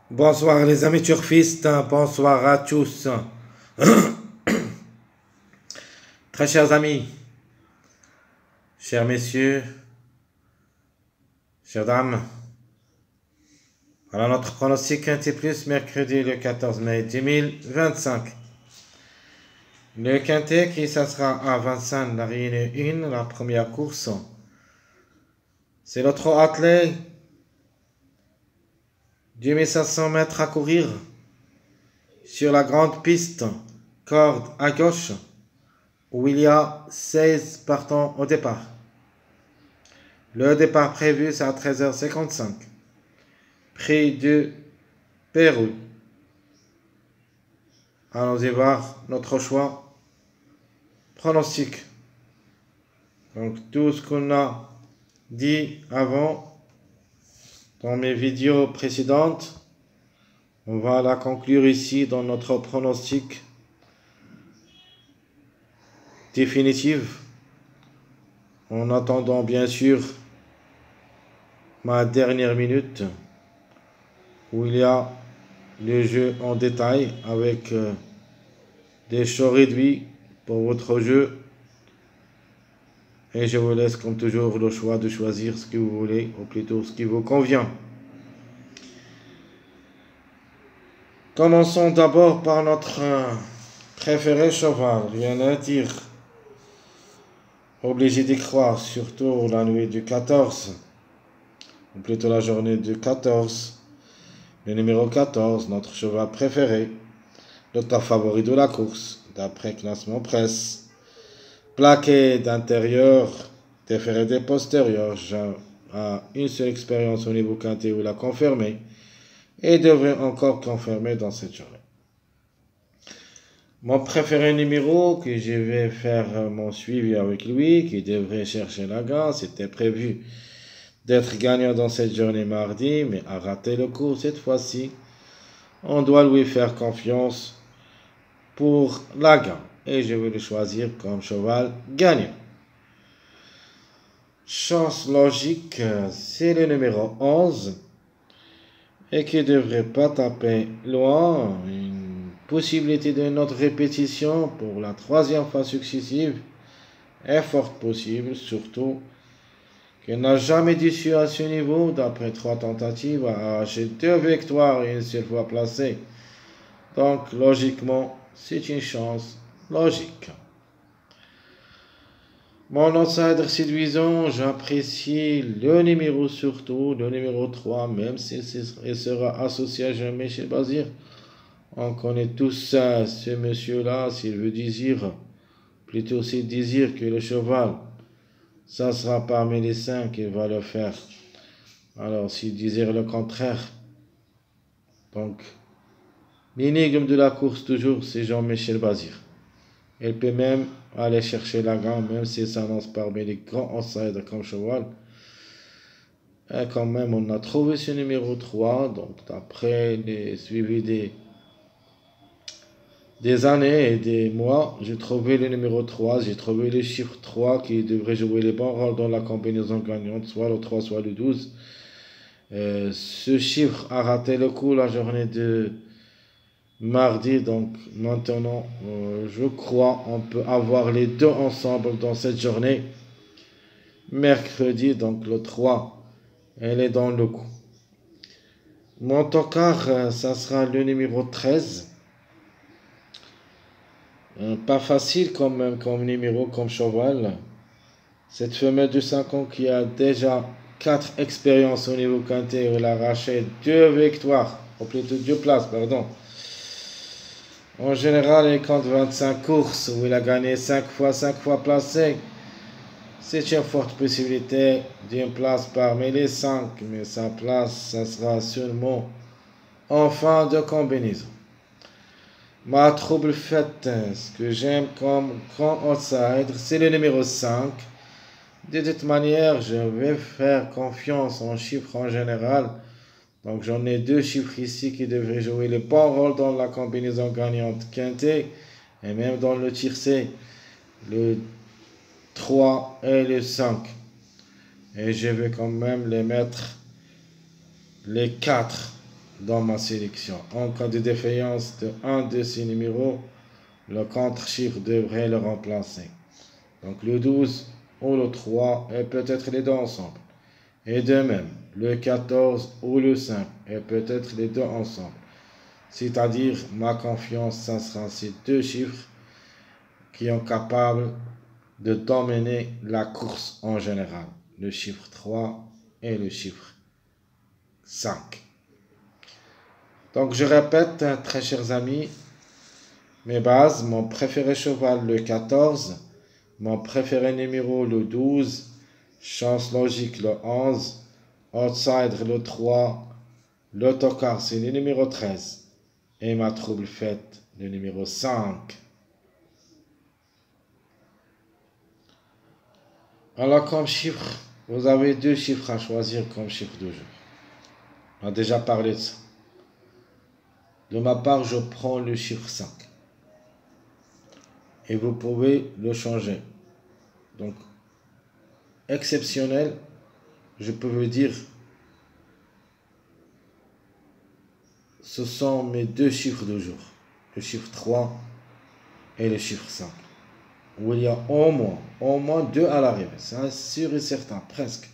Bonsoir les amis turfistes, bonsoir à tous. Très chers amis, chers messieurs, chères dames, voilà notre pronostic Quintet Plus mercredi le 14 mai 2025. Le Quintet qui ça sera à Vincennes, la Réunion 1, la première course. C'est le trot attelé, 2500 mètres à courir sur la grande piste, corde à gauche, où il y a 16 partants au départ. Le départ prévu, c'est à 13h55. Prix du Pérou. Allons-y voir notre choix. Pronostic. Donc tout ce qu'on a dit avant dans mes vidéos précédentes, on va la conclure ici dans notre pronostic définitif. En attendant bien sûr ma dernière minute où il y a le jeu en détail avec des choix réduits pour votre jeu. Et je vous laisse comme toujours le choix de choisir ce que vous voulez, ou plutôt ce qui vous convient. Commençons d'abord par notre préféré cheval, rien à dire. Obligé d'y croire, surtout la nuit du 14, ou plutôt la journée du 14. Le numéro 14, notre cheval préféré, le top favori de la course, d'après classement presse. Plaqué d'intérieur, déféré des postérieurs, a une seule expérience au niveau quintet où il a confirmé et devrait encore confirmer dans cette journée. Mon préféré numéro, que je vais faire mon suivi avec lui, qui devrait chercher la gagne, c'était prévu d'être gagnant dans cette journée mardi, mais a raté le coup cette fois-ci. On doit lui faire confiance pour la gagne et je vais le choisir comme cheval gagnant. Chance logique, c'est le numéro 11 et qui ne devrait pas taper loin. Une possibilité de notre répétition pour la troisième fois successive est forte possible, surtout qu'il n'a jamais déçu à ce niveau. D'après 3 tentatives, a arraché 2 victoires et une seule fois placé. Donc logiquement, c'est une chance logique. Mon outsider séduisant, j'apprécie le numéro surtout, le numéro 3, même s'il sera associé à Jean-Michel Bazir. On connaît tous ce monsieur-là, s'il veut désire, plutôt s'il désire que le cheval, ça sera parmi les 5 qu'il va le faire. Alors s'il désire le contraire, donc l'énigme de la course toujours, c'est Jean-Michel Bazir. Il peut même aller chercher la gagne, même s'il s'annonce parmi les grands outsiders comme cheval. Et quand même, on a trouvé ce numéro 3. Donc, d'après les suivis des années et des mois, j'ai trouvé le numéro 3. J'ai trouvé le chiffre 3 qui devrait jouer les bons rôles dans la combinaison gagnante, soit le 3, soit le 12. Ce chiffre a raté le coup la journée de mardi, donc maintenant je crois on peut avoir les deux ensemble dans cette journée. Mercredi, donc le 3, elle est dans le coup. Mon tocard, ça sera le numéro 13. Pas facile quand même comme numéro, comme cheval. Cette femelle de 5 ans qui a déjà 4 expériences au niveau quintet, elle a arraché 2 victoires, ou plutôt 2 places, pardon. En général, il compte 25 courses où il a gagné 5 fois placé. C'est une forte possibilité d'une place parmi les 5, mais sa place, ça sera seulement en fin de combinaison. Ma trouble faite, ce que j'aime comme grand outsider, c'est le numéro 5. De toute manière, je vais faire confiance en chiffres en général. Donc j'en ai 2 chiffres ici qui devraient jouer le bon rôle dans la combinaison gagnante quintet et même dans le tiercé, le 3 et le 5. Et je vais quand même les mettre les 4 dans ma sélection. En cas de défaillance de un de ces numéros, le contre-chiffre devrait le remplacer. Donc le 12 ou le 3 et peut-être les deux ensemble. Et de même, le 14 ou le 5 et peut-être les deux ensemble. C'est-à-dire, ma confiance, ça sera ces deux chiffres qui sont capables de dominer la course en général. Le chiffre 3 et le chiffre 5. Donc je répète, très chers amis, mes bases, mon préféré cheval le 14, mon préféré numéro le 12, chance logique le 11, outsider le 3, l'autocar c'est le numéro 13 et ma trouble faite le numéro 5. Alors comme chiffre, vous avez deux chiffres à choisir comme chiffre de jour. On a déjà parlé de ça. De ma part, je prends le chiffre 5. Et vous pouvez le changer. Donc, exceptionnel, je peux vous dire, ce sont mes deux chiffres de jour. Le chiffre 3 et le chiffre 5. Où il y a au moins deux à l'arrivée. C'est sûr et certain, presque.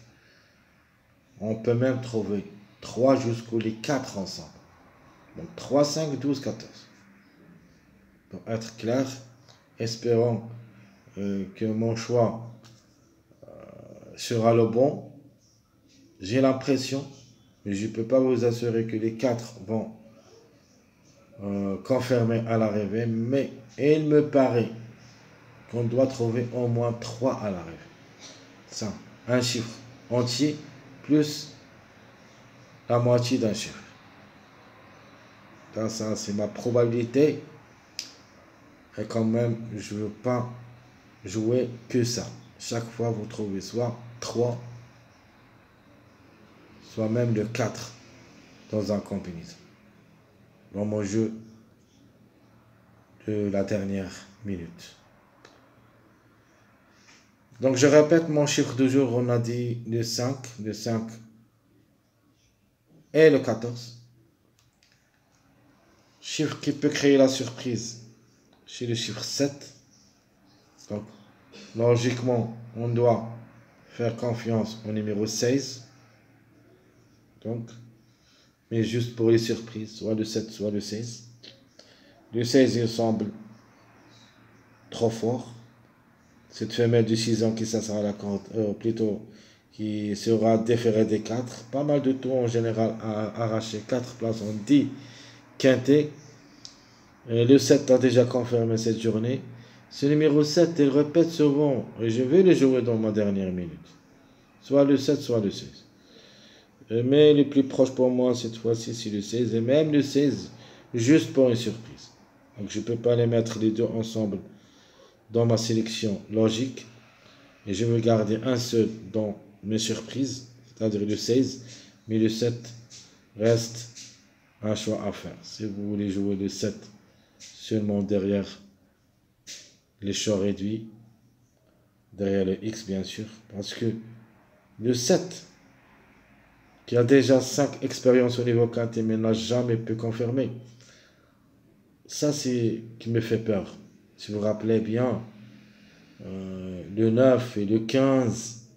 On peut même trouver 3 jusqu'aux les 4 ensemble. Donc 3, 5, 12, 14. Pour être clair, espérons que mon choix sera le bon. J'ai l'impression, mais je ne peux pas vous assurer que les 4 vont confirmer à l'arrivée, mais il me paraît qu'on doit trouver au moins 3 à l'arrivée. Ça, un chiffre entier plus la moitié d'un chiffre. Donc ça, c'est ma probabilité. Et quand même, je ne veux pas jouer que ça. Chaque fois, vous trouvez soit 3, soit même le 4 dans un combinaison. Dans mon jeu de la dernière minute. Donc, je répète mon chiffre du jour. On a dit le 5 et le 14. Chiffre qui peut créer la surprise chez le chiffre 7. Donc, logiquement, on doit faire confiance au numéro 16. Donc, mais juste pour les surprises, soit le 7, soit le 16. Le 16, il semble trop fort. Cette femelle de 6 ans qui s'assera à la corde, plutôt qui sera déférée des 4. Pas mal de tours en général à arracher 4 places en 10 quintés. Le 7 a déjà confirmé cette journée. Ce numéro 7, il répète souvent, et je vais le jouer dans ma dernière minute. Soit le 7, soit le 16. Mais le plus proche pour moi cette fois-ci, c'est le 16. Et même le 16, juste pour une surprise. Donc je ne peux pas les mettre les deux ensemble dans ma sélection logique. Et je vais garder un seul dans mes surprises, c'est-à-dire le 16. Mais le 7 reste un choix à faire. Si vous voulez jouer le 7 seulement derrière les choix réduits, derrière le X bien sûr, parce que le 7, qui a déjà 5 expériences au niveau quinté, mais n'a jamais pu confirmer, ça c'est qui me fait peur. Si vous vous rappelez bien, le 9 et le 15,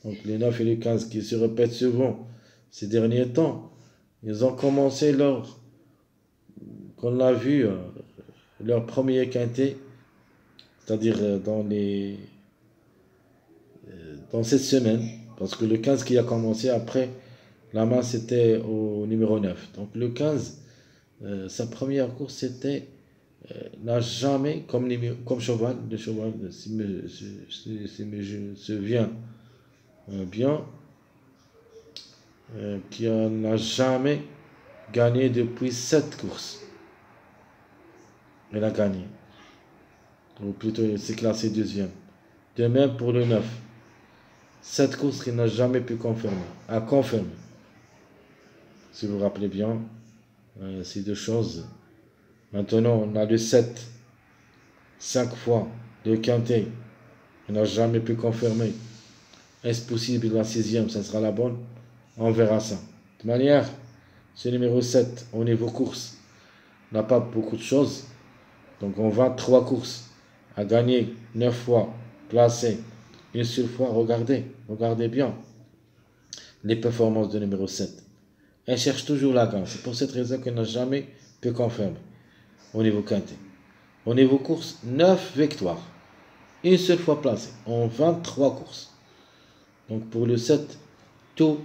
donc le 9 et le 15 qui se répètent souvent ces derniers temps, ils ont commencé qu'on l'a vu, leur premier quintet, c'est-à-dire dans cette semaine, parce que le 15 qui a commencé après, la main c'était au numéro 9. Donc le 15, sa première course c'était, n'a jamais, comme cheval, si je me souviens bien, qui n'a jamais gagné depuis 7 courses. Elle a gagné. Ou plutôt, il s'est classé deuxième. De même pour le 9. 7 courses qu'il n'a jamais pu confirmer. A confirmé. Si vous vous rappelez bien, ces deux choses. Maintenant, on a le 7. 5 fois. Le quintet. Il n'a jamais pu confirmer. Est-ce possible la 6e, ça sera la bonne? On verra ça. De manière, Ce numéro 7, au niveau course, n'a pas beaucoup de choses. Donc on va 3 courses à gagner 9 fois, placer une seule fois. Regardez bien les performances de numéro 7. Elle cherche toujours la gagne. C'est pour cette raison qu'elle n'a jamais pu confirmer au niveau quintet. Au niveau course, 9 victoires. Une seule fois placée en 23 courses. Donc pour le 7, tout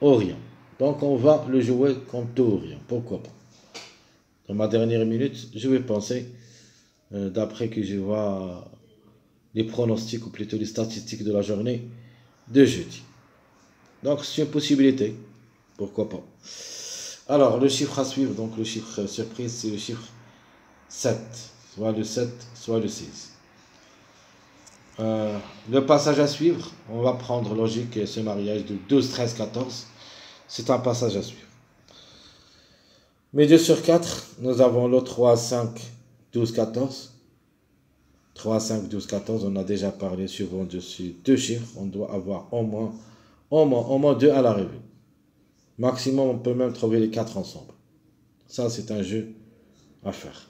ou rien. Donc on va le jouer comme tout ou rien. Pourquoi pas? Dans ma dernière minute, je vais penser, d'après que je vois les pronostics ou plutôt les statistiques de la journée de jeudi. Donc c'est une possibilité. Pourquoi pas? Alors le chiffre à suivre, donc le chiffre surprise, c'est le chiffre 7. Soit le 7, soit le 6. Le passage à suivre, on va prendre logique ce mariage de 12, 13, 14. C'est un passage à suivre. Mais 2 sur 4, nous avons le 3, 5, 12, 14. 3, 5, 12, 14, on a déjà parlé souvent de ces deux chiffres. On doit avoir au moins 2 à l'arrivée. Maximum, on peut même trouver les 4 ensemble. Ça, c'est un jeu à faire.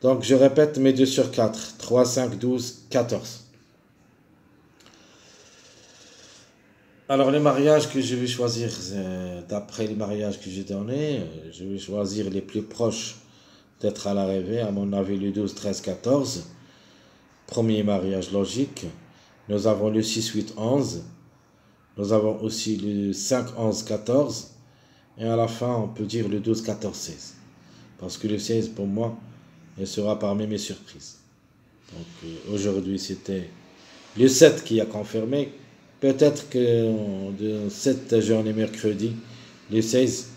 Donc, je répète mes 2 sur 4. 3, 5, 12, 14. Alors, les mariages que je vais choisir, d'après les mariages que j'ai donnés, je vais choisir les plus proches d'être à l'arrivée. À mon avis, le 12, 13, 14. Premier mariage logique. Nous avons le 6, 8, 11. Nous avons aussi le 5, 11, 14. Et à la fin, on peut dire le 12, 14, 16. Parce que le 16, pour moi, il sera parmi mes surprises. Donc aujourd'hui, c'était le 7 qui a confirmé. Peut-être que de cette journée mercredi, le 16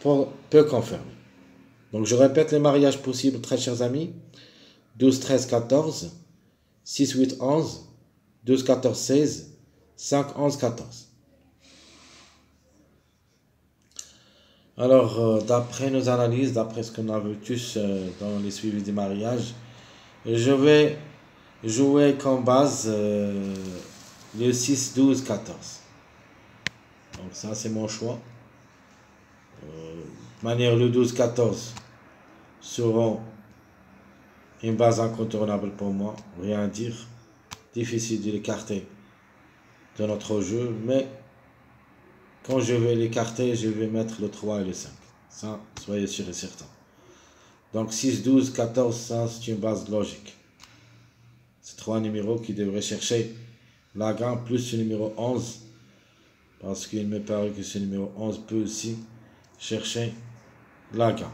peut confirmer. Donc je répète les mariages possibles, très chers amis. 12, 13, 14. 6, 8, 11. 12, 14, 16. 5, 11, 14. Alors, d'après nos analyses, d'après ce qu'on a vu tous dans les suivis des mariages, je vais jouer comme base le 6, 12, 14. Donc ça, c'est mon choix. De manière, le 12, 14 seront une base incontournable pour moi. Rien à dire. Difficile de l'écarter de notre jeu, mais quand je vais l'écarter, je vais mettre le 3 et le 5. Ça, soyez sûr et certain. Donc 6, 12, 14, ça c'est une base logique. C'est 3 numéros qui devraient chercher la gagne plus ce numéro 11. Parce qu'il me paraît que ce numéro 11 peut aussi chercher la gagne.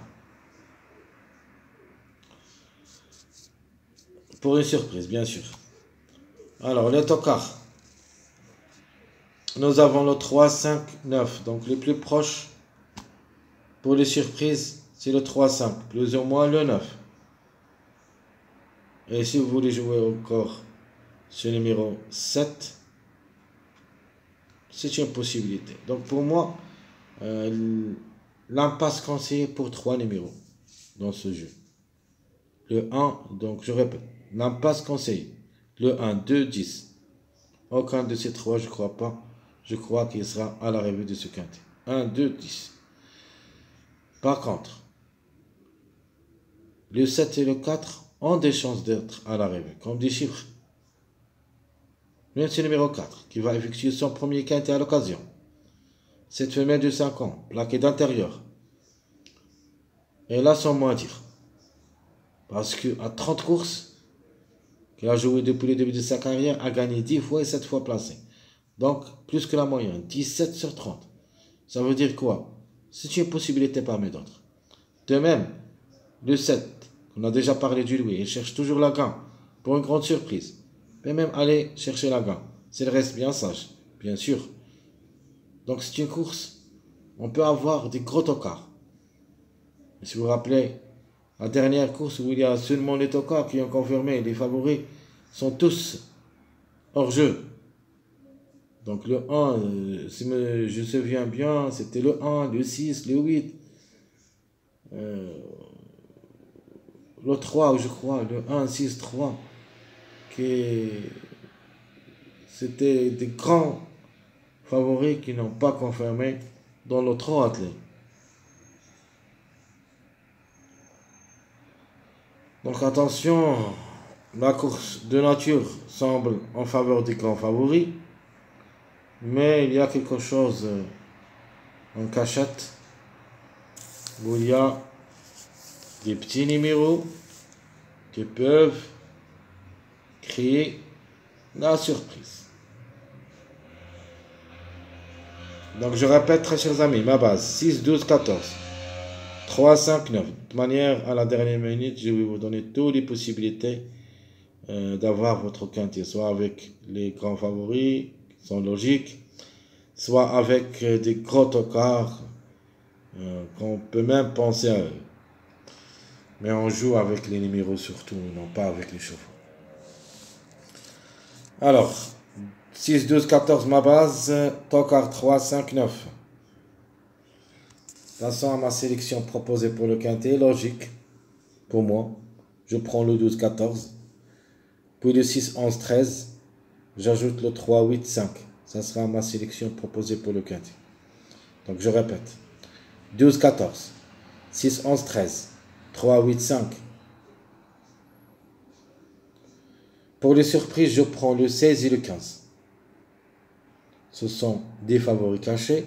Pour une surprise, bien sûr. Alors, les tocards. Nous avons le 3, 5, 9. Donc les plus proches pour les surprises, c'est le 3, 5. Plus ou moins le 9. Et si vous voulez jouer encore ce numéro 7, c'est une possibilité. Donc pour moi, l'impasse conseillée pour 3 numéros dans ce jeu. Le 1, donc je répète, l'impasse conseillée. Le 1, 2, 10. Aucun de ces 3, je crois pas. Je crois qu'il sera à l'arrivée de ce quintet. 1, 2, 10. Par contre, le 7 et le 4 ont des chances d'être à l'arrivée, comme des chiffres. Même c'est le numéro 4, qui va effectuer son premier quintet à l'occasion. Cette femelle de 5 ans, plaquée d'intérieur. Et là, sans moins dire. Parce qu'à 30 courses, qu'elle a joué depuis le début de sa carrière, a gagné 10 fois et 7 fois placée. Donc, plus que la moyenne, 17 sur 30. Ça veut dire quoi? C'est une possibilité parmi d'autres. De même, le 7, on a déjà parlé du Louis, il cherche toujours la gagne, pour une grande surprise. Mais même aller chercher la gagne, s'il reste bien sage, bien sûr. Donc c'est une course, on peut avoir des gros tocards. Si vous vous rappelez, la dernière course où il y a seulement les tocards qui ont confirmé, les favoris sont tous hors jeu. Donc le 1, si je me souviens bien, c'était le 1, le 6, le 8. Le 3, je crois, le 1, 6, 3. C'était des grands favoris qui n'ont pas confirmé dans le trois attelé. Donc attention, la course de nature semble en faveur des grands favoris, mais il y a quelque chose en cachette où il y a des petits numéros qui peuvent créer la surprise. Donc je répète, très chers amis, ma base 6, 12, 14, 3, 5, 9. De toute manière, à la dernière minute, je vais vous donner toutes les possibilités d'avoir votre quintet, soit avec les grands favoris qui sont logiques, soit avec des gros tocards qu'on peut même penser à eux. Mais on joue avec les numéros surtout, non pas avec les chevaux. Alors, 6, 12, 14, ma base, tocard 3, 5, 9. Passons à ma sélection proposée pour le quintet, logique pour moi. Je prends le 12, 14, puis le 6, 11, 13. J'ajoute le 3, 8, 5. Ça sera ma sélection proposée pour le quintet. Donc je répète. 12, 14, 6, 11, 13, 3, 8, 5. Pour les surprises, je prends le 16 et le 15. Ce sont des favoris cachés.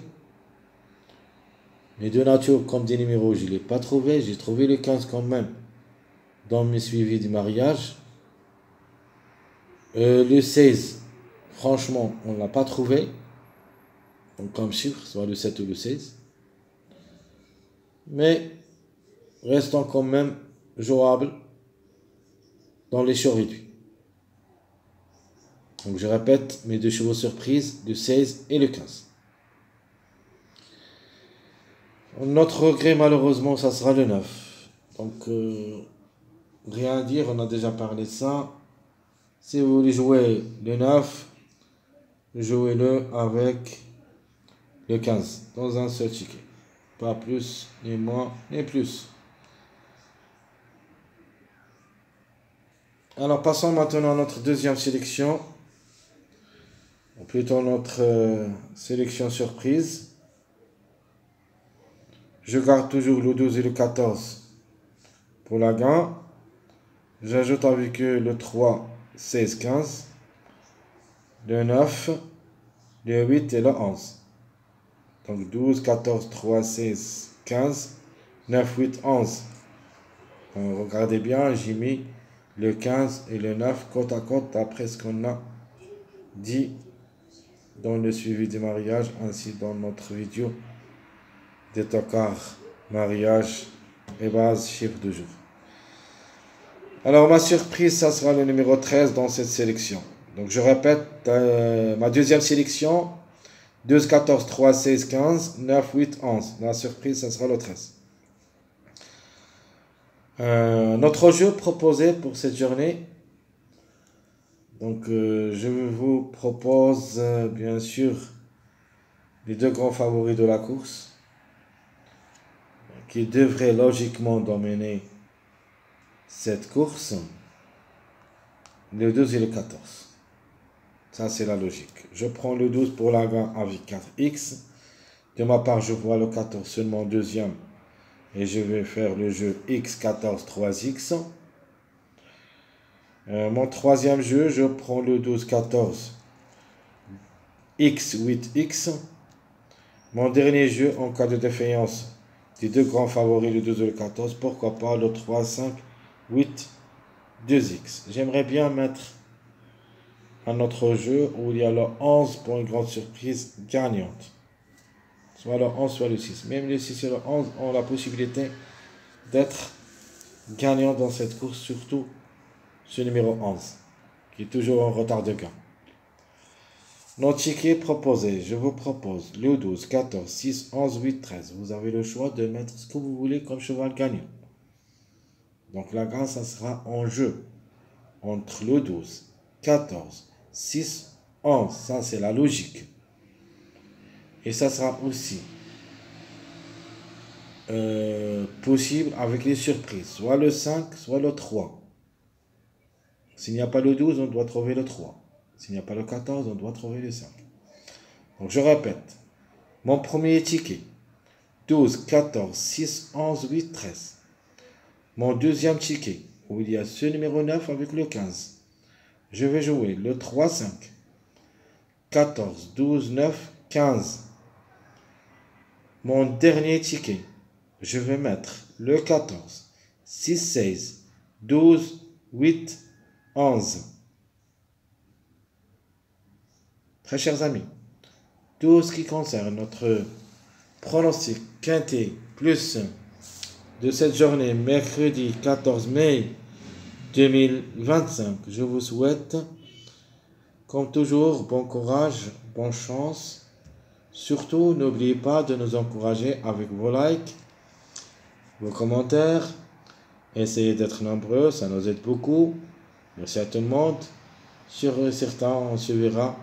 Les deux natures comme des numéros, je ne l'ai pas trouvé. J'ai trouvé le 15 quand même dans mes suivis du mariage. Le 16, franchement, on ne l'a pas trouvé. Donc comme chiffre, soit le 7 ou le 16. Mais restant quand même jouable dans les choix réduits. Donc je répète, mes deux chevaux surprises, le 16 et le 15. Notre regret, malheureusement, ça sera le 9. Donc, rien à dire, on a déjà parlé de ça. Si vous voulez jouer le 9, jouez-le avec le 15, dans un seul ticket. Pas plus, ni moins, ni plus. Alors, passons maintenant à notre deuxième sélection. Ou plutôt notre sélection surprise. Je garde toujours le 12 et le 14 pour la gain. J'ajoute avec eux le 3, 16, 15, le 9, le 8 et le 11. Donc 12, 14, 3, 16, 15, 9, 8, 11. Regardez bien, j'ai mis le 15 et le 9 côte à côte d'après ce qu'on a dit dans le suivi du mariage, ainsi dans notre vidéo des tocards, mariage et base, chiffre de jour. Alors ma surprise, ça sera le numéro 13 dans cette sélection. Donc je répète, ma deuxième sélection, 12, 14, 3, 16, 15, 9, 8, 11. La surprise, ça sera le 13. Notre jeu proposé pour cette journée. Donc je vous propose bien sûr les deux grands favoris de la course qui devraient logiquement dominer cette course, le 12 et le 14. Ça c'est la logique. Je prends le 12 pour la gain avec 4x. De ma part, je vois le 14 seulement deuxième et je vais faire le jeu x14 3x. Mon troisième jeu, je prends le 12 14 x 8x. Mon dernier jeu, en cas de défaillance des deux grands favoris, le 12 et le 14, pourquoi pas le 3 5 8 2x. J'aimerais bien mettre un autre jeu où il y a le 11 pour une grande surprise gagnante. Soit le 11, soit le 6. Même le 6 et le 11 ont la possibilité d'être gagnants dans cette course, surtout ce numéro 11, qui est toujours en retard de gain. Nos tickets proposés, je vous propose le 12, 14, 6, 11, 8, 13. Vous avez le choix de mettre ce que vous voulez comme cheval gagnant. Donc la gain, ça sera en jeu entre le 12, 14, 6, 11. Ça, c'est la logique. Et ça sera aussi possible avec les surprises. Soit le 5, soit le 3. S'il n'y a pas le 12, on doit trouver le 3. S'il n'y a pas le 14, on doit trouver le 5. Donc je répète. Mon premier ticket. 12, 14, 6, 11, 8, 13. Mon deuxième ticket, où il y a ce numéro 9 avec le 15. Je vais jouer le 3, 5. 14, 12, 9, 15. Mon dernier ticket, je vais mettre le 14, 6, 16, 12, 8, 11. Très chers amis, tout ce qui concerne notre pronostic quintet plus de cette journée, mercredi 14 mai 2025, je vous souhaite, comme toujours, bon courage, bonne chance. Surtout, n'oubliez pas de nous encourager avec vos likes, vos commentaires. Essayez d'être nombreux, ça nous aide beaucoup. Merci à tout le monde. Sur certains, on se verra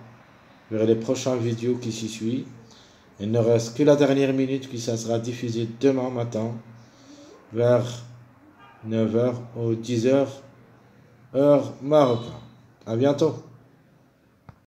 vers les prochaines vidéos qui s'y suivent. Il ne reste que la dernière minute qui ça sera diffusé demain matin vers 9h ou 10h, heure marocaine. À bientôt.